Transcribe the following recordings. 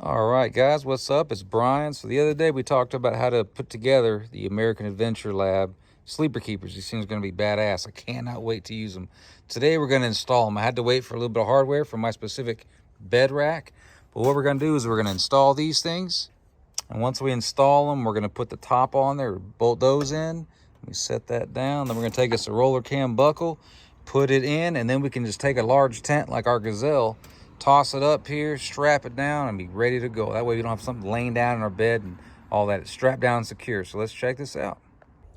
All right, guys, what's up? It's Brian. So the other day we talked about how to put together the American Adventure Lab sleeper keepers. These things are going to be badass. I cannot wait to use them. Today we're going to install them. I had to wait for a little bit of hardware for my specific bed rack. But what we're going to do is we're going to install these things. And once we install them, we're going to put the top on there, bolt those in. We set that down. Then we're going to take us a roller cam buckle, put it in, and then we can just take a large tent like our Gazelle, toss it up here, strap it down, and be ready to go. That way we don't have something laying down in our bed and all that. It's strapped down and secure. So let's check this out.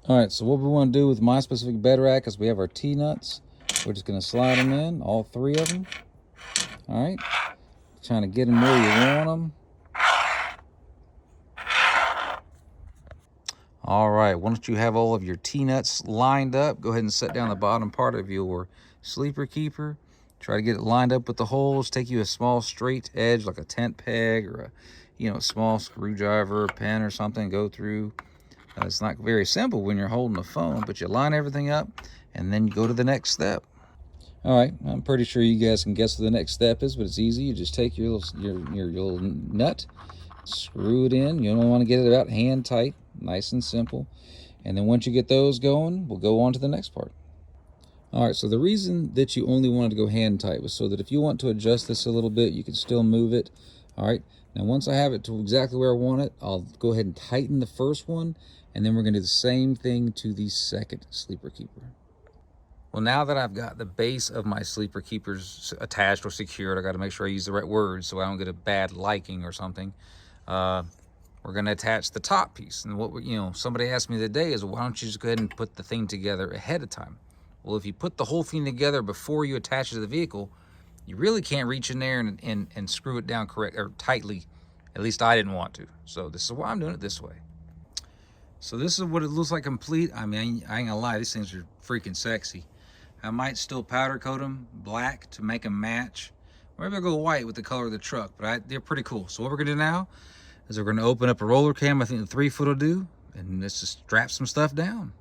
All right, so what we want to do with my specific bed rack is we have our T-nuts. We're just going to slide them in, all three of them. All right, trying to get them where you want them. All right, once you have all of your T-nuts lined up, go ahead and set down the bottom part of your sleeper keeper. Try to get it lined up with the holes. Take you a small straight edge like a tent peg or a small screwdriver or pen or something. Go through. It's not very simple when you're holding a phone, but you line everything up and then you go to the next step. All right, I'm pretty sure you guys can guess what the next step is, but it's easy. You just take your little nut, screw it in. You don't want to get it about hand tight, nice and simple. And then once you get those going, we'll go on to the next part. All right, so the reason that you only wanted to go hand tight was so that if you want to adjust this a little bit, you can still move it. All right, now once I have it to exactly where I want it, I'll go ahead and tighten the first one, and then we're gonna do the same thing to the second sleeper keeper. Well, now that I've got the base of my sleeper keepers attached or secured, I gotta make sure I use the right words so I don't get a bad liking or something. We're gonna attach the top piece. And what somebody asked me today is, why don't you just go ahead and put the thing together ahead of time? Well, if you put the whole thing together before you attach it to the vehicle, you really can't reach in there and screw it down correct or tightly. At least I didn't want to. So this is why I'm doing it this way. So this is what it looks like complete. I mean, I ain't gonna lie, these things are freaking sexy. I might still powder coat them black to make them match. Or maybe I'll go white with the color of the truck, but they're pretty cool. So what we're gonna do now is we're gonna open up a roller cam. I think the 3-foot will do. And let's just strap some stuff down.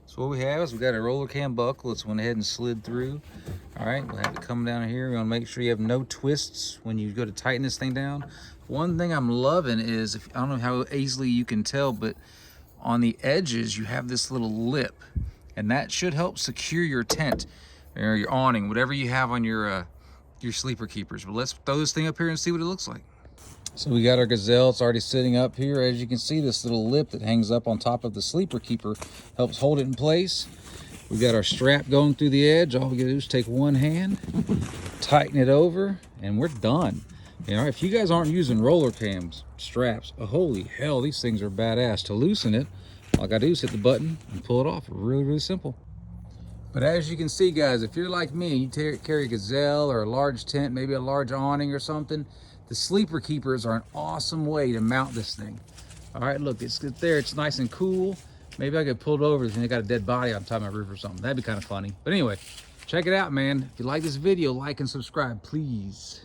So what we have is we got a roller cam buckle. It's went ahead and slid through. All right, we'll have it come down here. We want to make sure you have no twists when you go to tighten this thing down. One thing I'm loving is, I don't know how easily you can tell, but on the edges you have this little lip, and that should help secure your tent or your awning, whatever you have on your sleeper keepers. But let's throw this thing up here and see what it looks like. So we got our Gazelle. It's already sitting up here. As you can see, this little lip that hangs up on top of the sleeper keeper helps hold it in place. We got our strap going through the edge. All we gotta do is take one hand, tighten it over, and we're done. If you guys aren't using roller cams straps, holy hell, these things are badass. To loosen it, all I gotta do is hit the button and pull it off. Really, really simple. But as you can see, guys, if you're like me and you carry a Gazelle or a large tent, maybe a large awning or something, the sleeper keepers are an awesome way to mount this thing. All right, look, it's there. It's nice and cool. Maybe I could pull it over and they got a dead body on top of my roof or something. That'd be kind of funny. But anyway, check it out, man. If you like this video, like and subscribe, please.